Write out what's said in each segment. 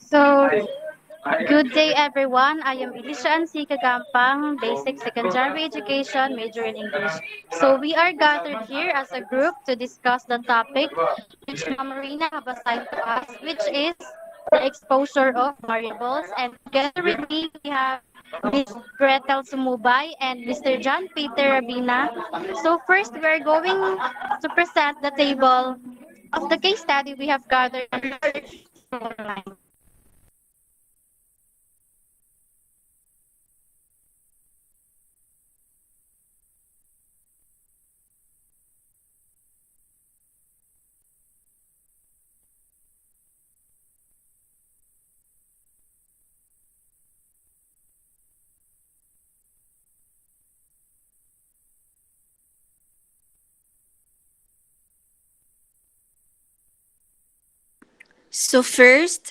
So, good day everyone. I am Elisha Ansi Kagampang, Basic Secondary Education, major in English. So, we are gathered here as a group to discuss the topic which Ma'am Marina have assigned to us, which is the exposure of variables. And together with me, we have Ms. Gretel Sumubay and Mr. John Peter Rabina. So, first, we are going to present the table of the case study we have gathered and researched online. So first,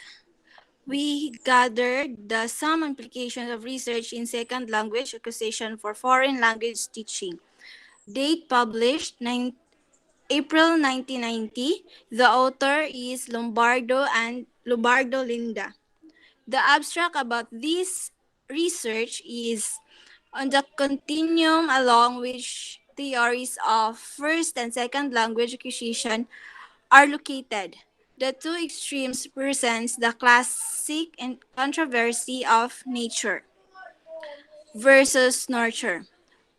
we gathered the some implications of research in second language acquisition for foreign language teaching. Date published April 1990. The author is Lombardo Linda. The abstract about this research is on the continuum along which theories of first and second language acquisition are located. The two extremes presents the classic and controversy of nature versus nurture,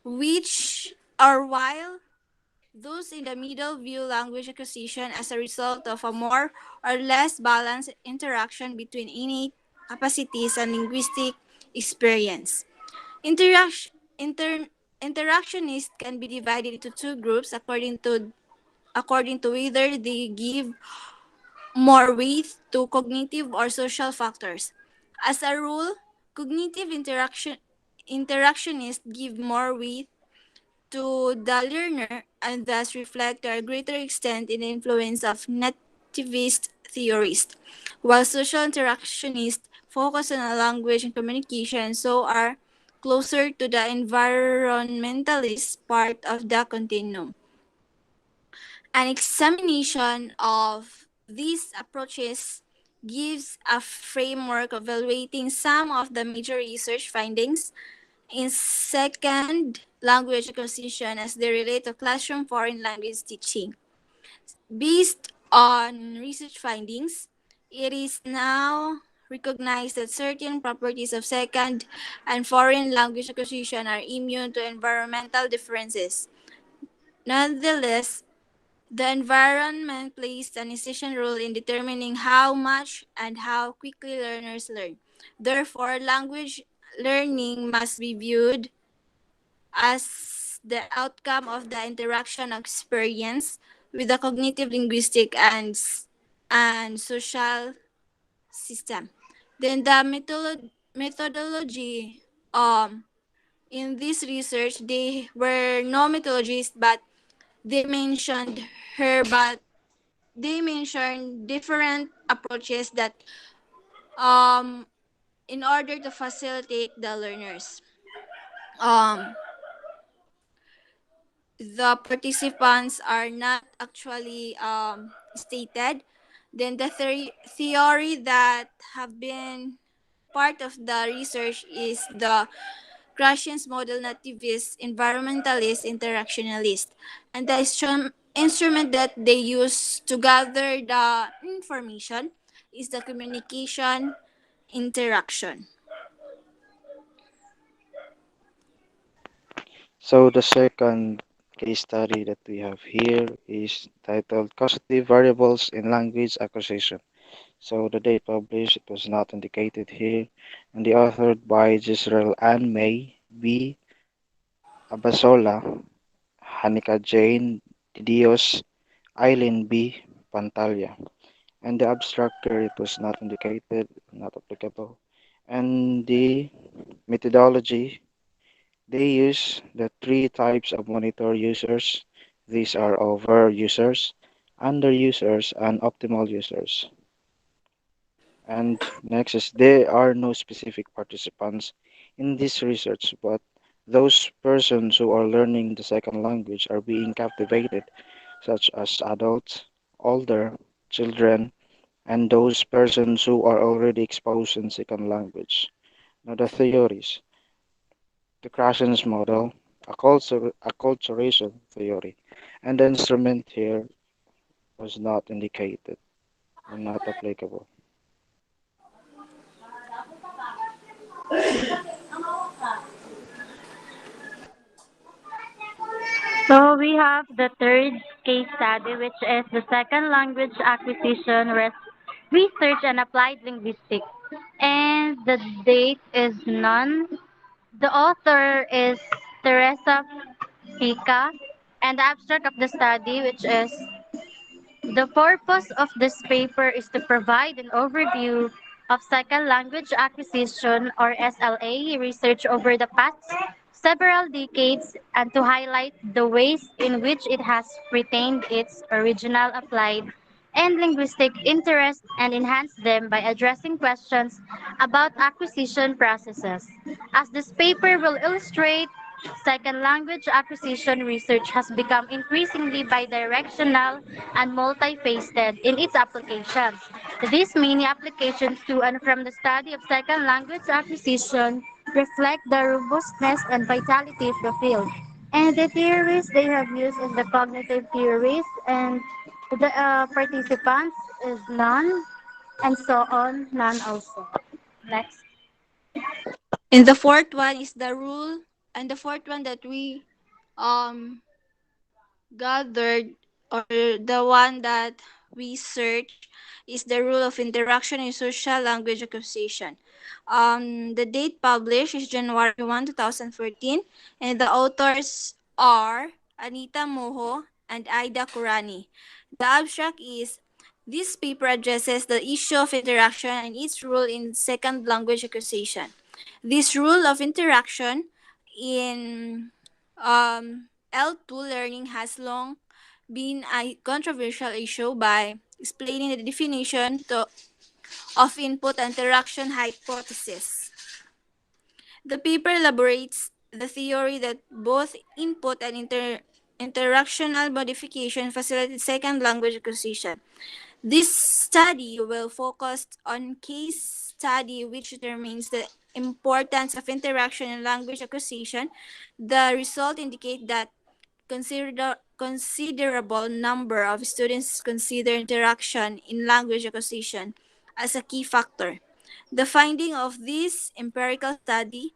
which are while those in the middle view language acquisition as a result of a more or less balanced interaction between innate capacities and linguistic experience. Interaction, interactionists can be divided into two groups according to whether they give more weight to cognitive or social factors. As a rule, cognitive interactionists give more weight to the learner and thus reflect to a greater extent in the influence of nativist theorists, while social interactionists focus on a language and communication so are closer to the environmentalist part of the continuum. An examination of these approaches gives a framework of evaluating some of the major research findings in second language acquisition as they relate to classroom foreign language teaching. Based on research findings, it is now recognized that certain properties of second and foreign language acquisition are immune to environmental differences. Nonetheless, the environment plays an essential role in determining how much and how quickly learners learn. Therefore, language learning must be viewed as the outcome of the interaction experience with the cognitive, linguistic, and social system. Then the methodology in this research, they were no methodologists, but they mentioned but they mentioned different approaches that um in order to facilitate the learners. Um, the participants are not actually stated. Then the theory that have been part of the research is the Krashen's model nativist, environmentalist, interactionalist. And the instrument that they use to gather the information is the communication interaction. So the second case study that we have here is titled Causative Variables in Language Acquisition. So the date published, it was not indicated here, and the authored by Gisrael Ann May, B. Abasola, Hanika Jane Dios, Eileen B. Pantalia. And the abstract here, it was not indicated, not applicable. And the methodology, they use the three types of monitor users. These are over users, under users, and optimal users. And next is there are no specific participants in this research, but those persons who are learning the second language are being captivated, such as adults, older, children, and those persons who are already exposed in second language. Now the theories, the Krashen's model, acculturation theory, and the instrument here was not indicated or not applicable. So we have the third case study, which is the second language acquisition research and applied linguistics. And the date is none. The author is Teresa Pica, and the abstract of the study, which is the purpose of this paper is to provide an overview of second language acquisition or SLA research over the past several decades and to highlight the ways in which it has retained its original applied and linguistic interest and enhanced them by addressing questions about acquisition processes. As this paper will illustrate, second language acquisition research has become increasingly bidirectional and multifaceted in its applications. These many applications to and from the study of second language acquisition reflect the robustness and vitality of the field. And the theories they have used is the cognitive theories, and the participants is none, and so on, none also. Next. And the fourth one is the rule, and the fourth one that we um gathered, or the one that we search, is the rule of interaction in social language acquisition. The date published is January 1, 2014, and the authors are Anita Moho and Aida Kurani. The abstract is, this paper addresses the issue of interaction and its role in second language acquisition. This rule of interaction in L2 learning has long been a controversial issue by explaining the of input interaction hypothesis. The paper elaborates the theory that both input and interactional modification facilitate second language acquisition. This study will focus on case study which determines the importance of interaction in language acquisition. The result indicate that considerable number of students consider interaction in language acquisition as a key factor. The finding of this empirical study,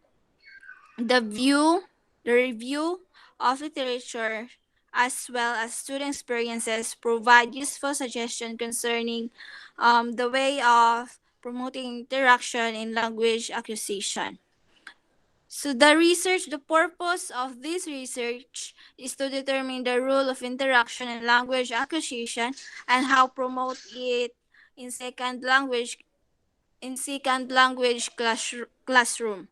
the view, the review of literature, as well as student experiences provide useful suggestions concerning the way of promoting interaction in language acquisition. So the purpose of this research is to determine the role of interaction in language acquisition and how promote it in second language classroom.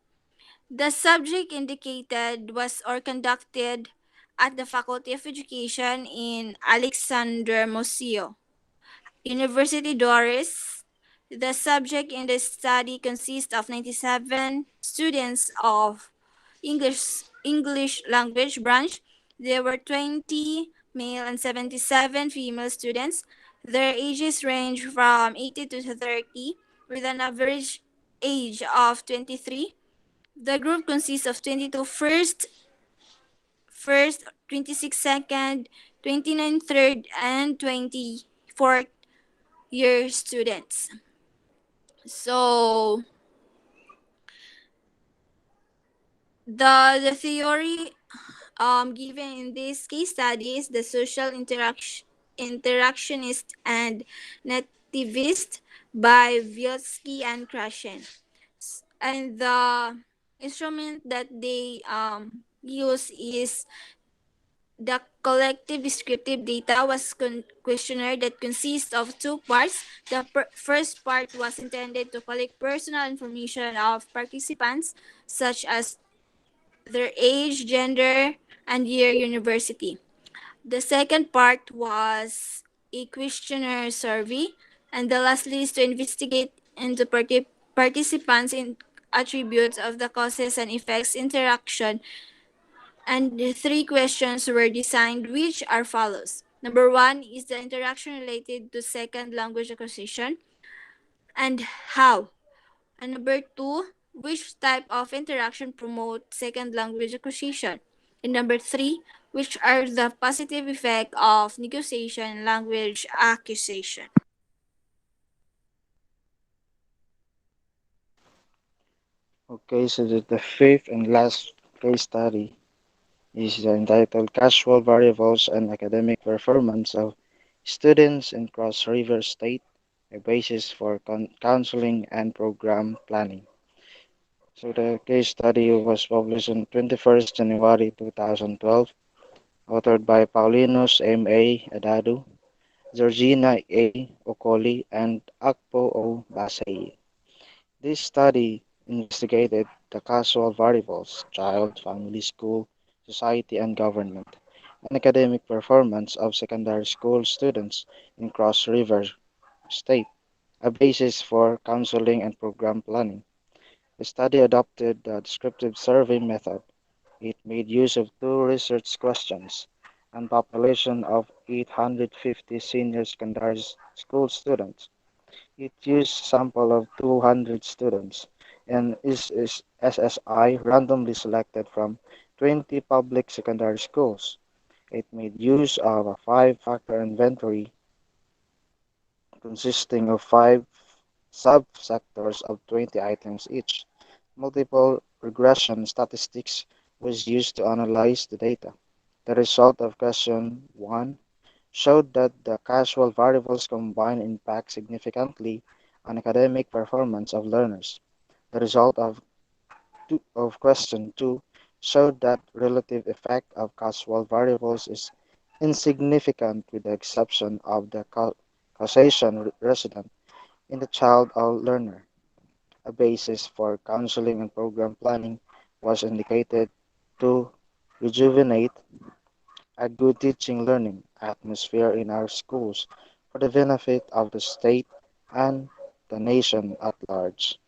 The subject indicated was or conducted at the Faculty of Education in Alexander Museo, University Doris. The subject in the study consists of 97 students of English language branch. There were 20 male and 77 female students. Their ages range from 18 to 30 with an average age of 23. The group consists of 22 first, 26 second, 29 third, and 24th year students. So the theory given in this case study is the social interactionist and nativist by Vygotsky and Krashen. And the instrument that they use is the collective descriptive data was questionnaire that consists of two parts. The first part was intended to collect personal information of participants, such as their age, gender, and year university. The second part was a questionnaire survey, and the lastly is to investigate into participants in attributes of the causes and effects interaction, and the three questions were designed, which are follows. Number one is the interaction related to second language acquisition and how. And number two, which type of interaction promote second language acquisition? And number three, which are the positive effect of negotiation and language acquisition? Okay, so the fifth and last case study is entitled Casual Variables and Academic Performance of Students in Cross River State, a basis for counseling and program planning. So the case study was published on 21st January 2012, authored by Paulinus M.A. Adadu, Georgina A. Okoli, and Akpo O. Basay. This study investigated the causal variables, child, family, school, society, and government, and academic performance of secondary school students in Cross River State, a basis for counseling and program planning. The study adopted the descriptive survey method. It made use of two research questions and population of 850 senior secondary school students. It used sample of 200 students and is SSI randomly selected from 20 public secondary schools. It made use of a five-factor inventory consisting of five subsectors of 20 items each. Multiple regression statistics was used to analyze the data. The result of question 1 showed that the causal variables combined impact significantly on academic performance of learners. The result of question 2 showed that relative effect of causal variables is insignificant with the exception of the causation resident in the child or learner. A basis for counseling and program planning was indicated to rejuvenate a good teaching learning atmosphere in our schools for the benefit of the state and the nation at large.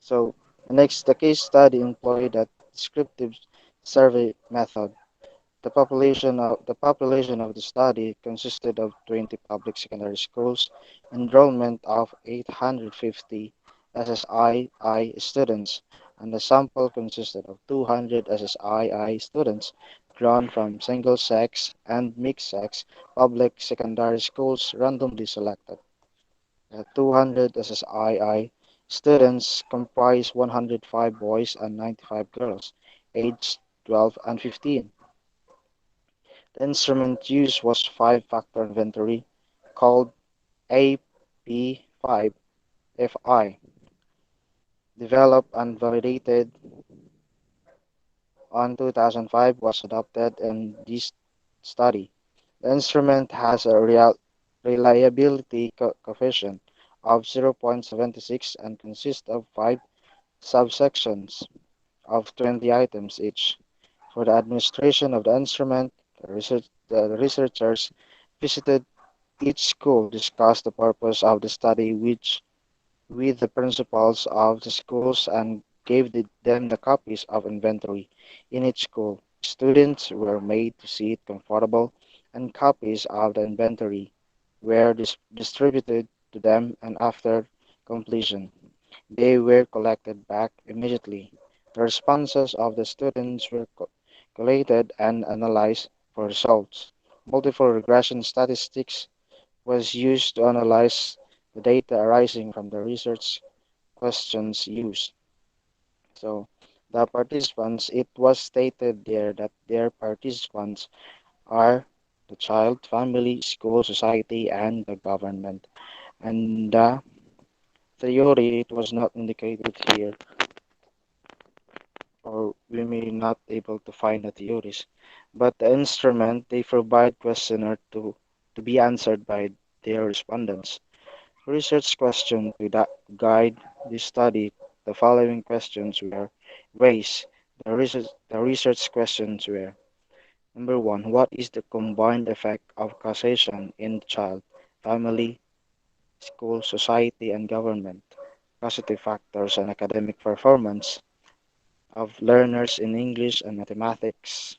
So, next, the case study employed a descriptive survey method. The population of the study consisted of 20 public secondary schools, enrollment of 850 SSII students, and the sample consisted of 200 SSII students drawn from single-sex and mixed-sex public secondary schools randomly selected. The 200 SSII students comprise 105 boys and 95 girls, aged 12 and 15. The instrument used was five-factor inventory called AP5FI, developed and validated on 2005 was adopted in this study. The instrument has a reliability coefficient of 0.76 and consists of five subsections of 20 items each. For the administration of the instrument, the researchers visited each school, discussed the purpose of the study with the principals of the schools, and gave them the copies of inventory in each school. Students were made to sit comfortable, and copies of the inventory were distributed to them, and after completion, they were collected back immediately. The responses of the students were collated and analyzed for results. Multiple regression statistics was used to analyze the data arising from the research questions used. So, the participants, it was stated there that their participants are the child, family, school, society, and the government. And the theory, it was not indicated here, or we may not able to find the theories. But the instrument, they provide questionnaire to be answered by their respondents. Research question to guide this study. The following questions were raised. The research questions were: number one, what is the combined effect of causation in the child, family, school, society, and government? Causative factors and academic performance of learners in English and mathematics.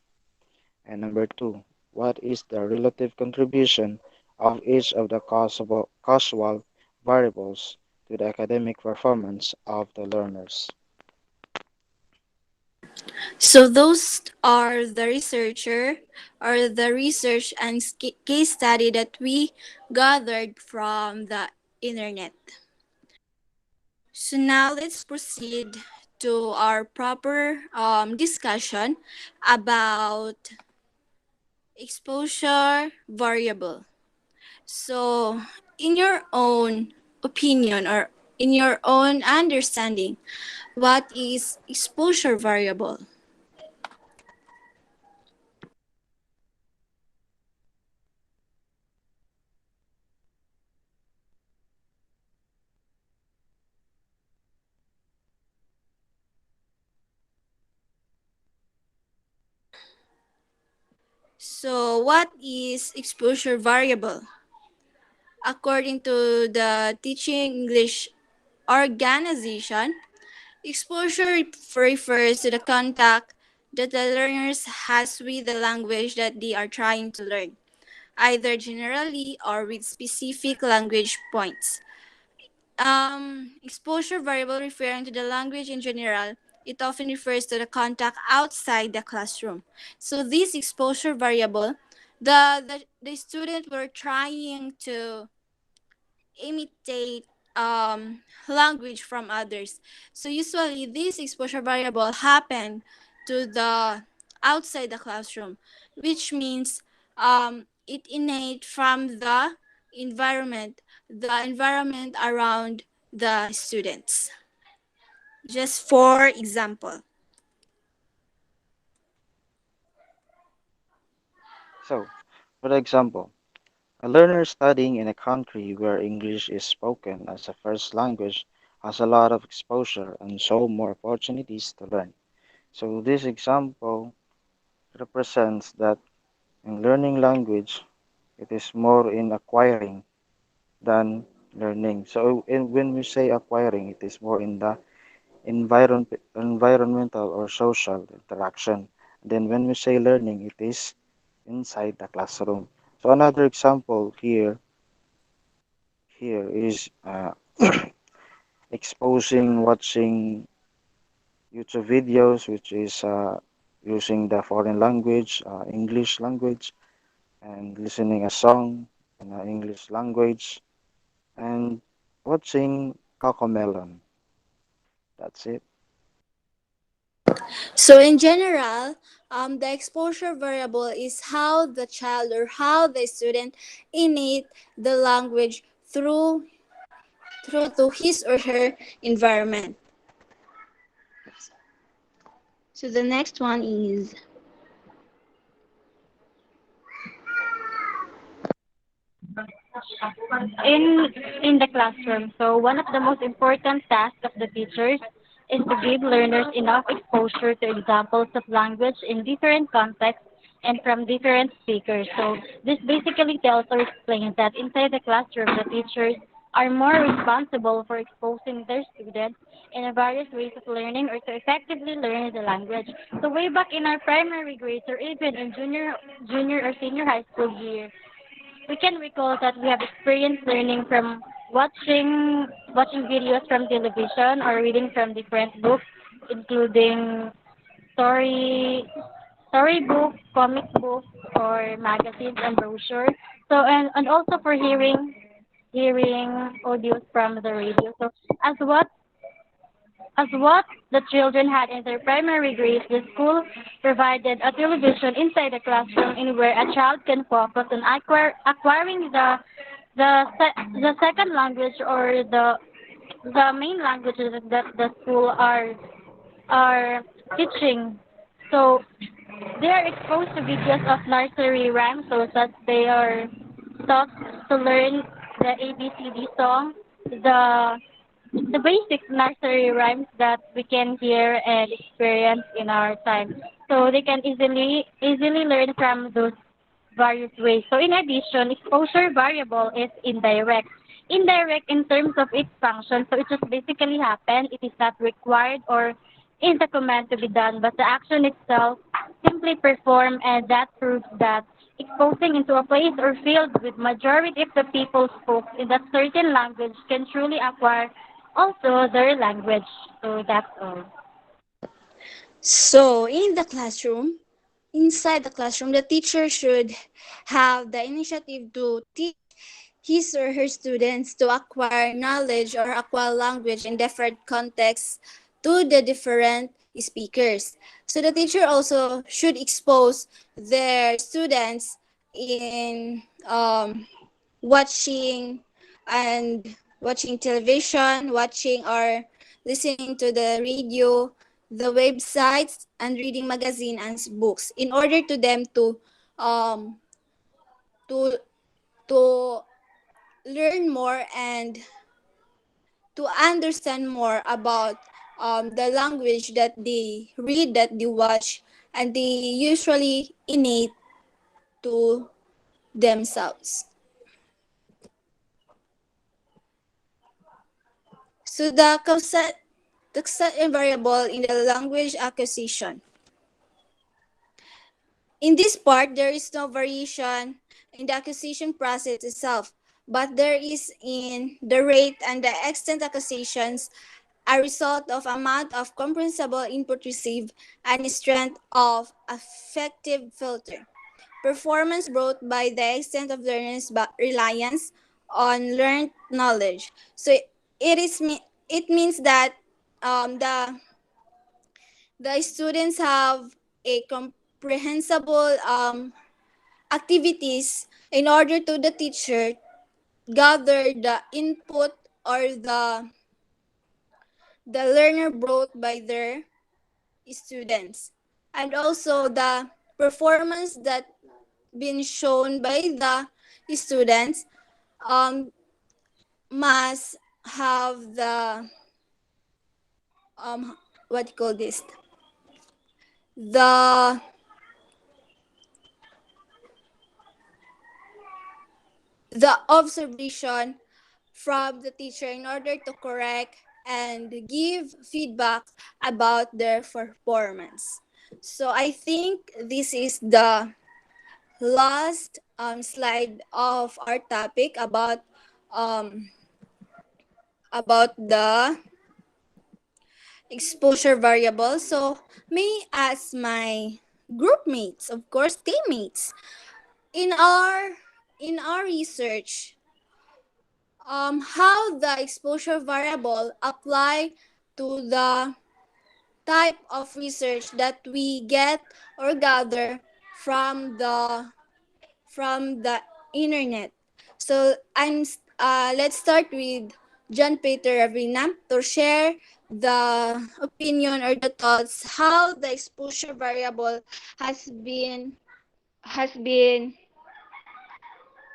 And number two, what is the relative contribution of each of the causal variables to the academic performance of the learners. So those are the researcher or the research and case study that we gathered from the internet. So now let's proceed to our proper discussion about exposure variable. So in your own opinion or in your own understanding, what is exposure variable? So what is exposure variable? According to the Teaching English organization, exposure refers to the contact that the learners has with the language that they are trying to learn, either generally or with specific language points. Exposure variable referring to the language in general, it often refers to the contact outside the classroom. So this exposure variable, the student were trying to imitate language from others. So usually this exposure variable happen to the outside the classroom, which means it innate from the environment around the students. Just for example. So, for example, a learner studying in a country where English is spoken as a first language has a lot of exposure and so more opportunities to learn. So, this example represents that in learning language, it is more in acquiring than learning. So, when we say acquiring, it is more in the environmental or social interaction. Then, when we say learning, it is inside the classroom. So, another example here is exposing watching YouTube videos, which is using the foreign language, English language, and listening a song in English language, and watching Cocomelon. That's it. So in general, the exposure variable is how the child or how the student innate the language through to his or her environment. So the next one is in in the classroom. So one of the most important tasks of the teachers is to give learners enough exposure to examples of language in different contexts and from different speakers. So this basically tells or explains that inside the classroom, the teachers are more responsible for exposing their students in a various ways of learning or to effectively learn the language. So way back in our primary grades or even in junior or senior high school year, we can recall that we have experienced learning from watching videos from television or reading from different books, including story storybooks, comic books, or magazines and brochures. So and also for hearing audios from the radio. So as what as what the children had in their primary grades, the school provided a television inside the classroom in where a child can focus on acquiring the second language or the main languages that the school are teaching. So they are exposed to videos of nursery rhymes so that they are taught to learn the ABCD song, the basic nursery rhymes that we can hear and experience in our time. So they can easily learn from those various ways. So in addition, exposure variable is indirect. Indirect in terms of its function, so it just basically happen. It is not required or is a command to be done, but the action itself simply perform, and that proves that exposing into a place or field with majority of the people spoke in that certain language can truly acquire also their language. So that's all. So, inside the classroom, the teacher should have the initiative to teach his or her students to acquire knowledge or acquire language in different contexts to the different speakers. So the teacher also should expose their students in watching and watching television, watching or listening to the radio, the websites, and reading magazine and books in order to them um to to learn more and to understand more about the language that they read, that they watch, and they usually innate to themselves. So the causal variable in the language acquisition. In this part, there is no variation in the acquisition process itself, but there is in the rate and the extent acquisitions a result of amount of comprehensible input received and strength of effective filter. Performance brought by the extent of learners' reliance on learned knowledge. So it means that the students have a comprehensible activities in order to the teacher gather the input or the learner brought by their students, and also the performance that been shown by the students um, must have the what you call this, the observation from the teacher in order to correct and give feedback about their performance. So I think this is the last slide of our topic um, about the exposure variable. So may I ask my group mates, of course, teammates, in our research, how the exposure variable apply to the type of research that we get or gather from the internet. So let's start with John Peter Ravina to share the opinion or the thoughts how the exposure variable has been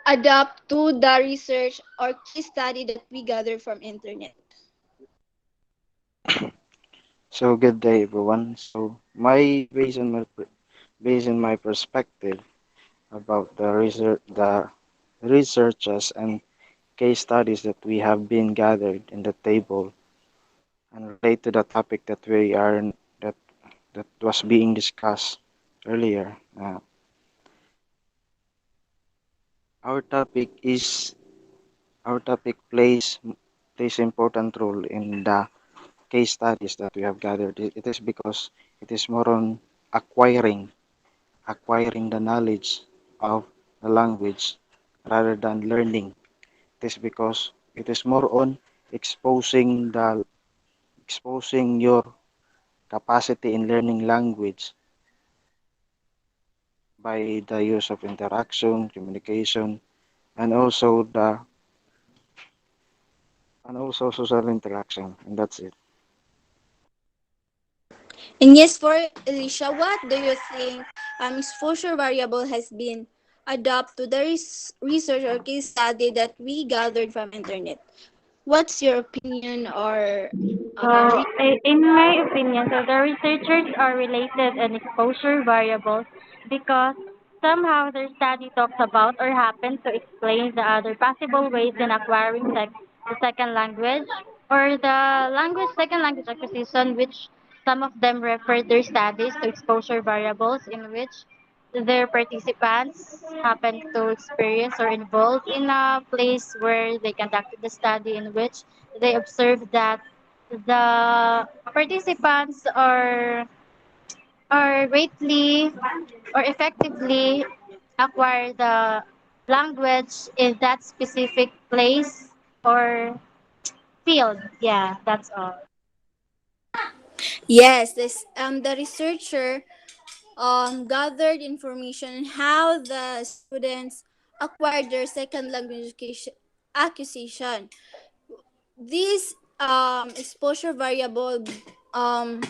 adapt to the research or case study that we gather from internet. So good day, everyone. So based on my perspective about the researches and case studies that we have been gathered in the table and relate to the topic that that was being discussed earlier. Our topic is our topic plays important role in the case studies that we have gathered. It is because it is more on acquiring the knowledge of the language rather than learning. It is because it is more on exposing your capacity in learning language by the use of interaction, communication, and also social interaction. And that's it. And yes, for Alicia, what do you think exposure variable has been adapted to the research or case study that we gathered from internet? What's your opinion or So, in my opinion, so the researchers are related and exposure variables because somehow their study talks about or happens to explain the other possible ways in acquiring the second language or the second language acquisition, which some of them refer their studies to exposure variables in which their participants happen to experience or involved in a place where they conducted the study in which they observed that the participants are greatly or effectively acquire the language in that specific place or field. Yeah, that's all. Yes, the researcher gathered information on how the students acquired their second language acquisition. These exposure variable um,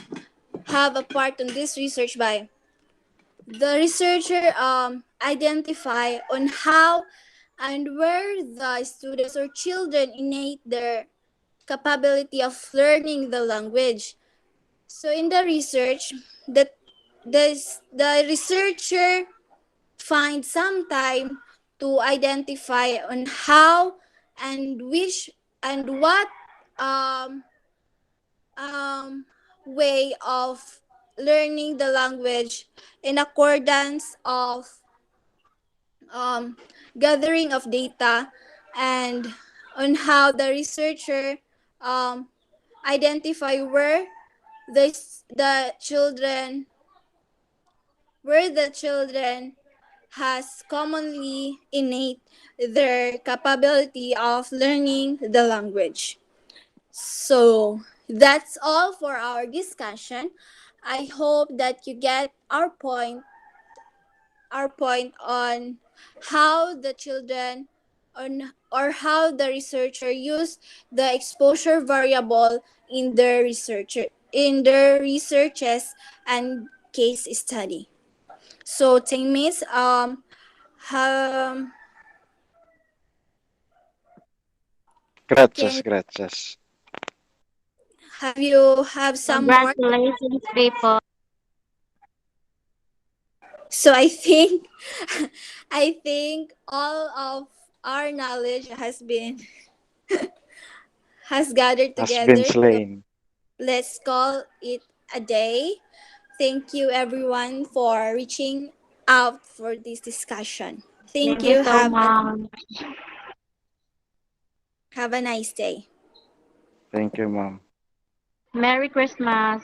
have a part on this research by the researcher identify on how and where the students or children innate their capability of learning the language. So in the research, that the researcher finds some time to identify on how and which and what um, um, way of learning the language in accordance of um, gathering of data and on how the researcher um, identify the children where the children has commonly innate their capability of learning the language. So that's all for our discussion. I hope that you get our point on how the children on or how the researcher used the exposure variable in their researches and case study. So teammates, um, Gracias, can gracias. have you have some more? Congratulations, people. So I think I think all of our knowledge has gathered Has been together. So slain. let's call it a day. Thank you everyone for reaching out for this discussion. Thank Thank you you. so much. Have a nice day. Thank you, ma'am. Merry Christmas.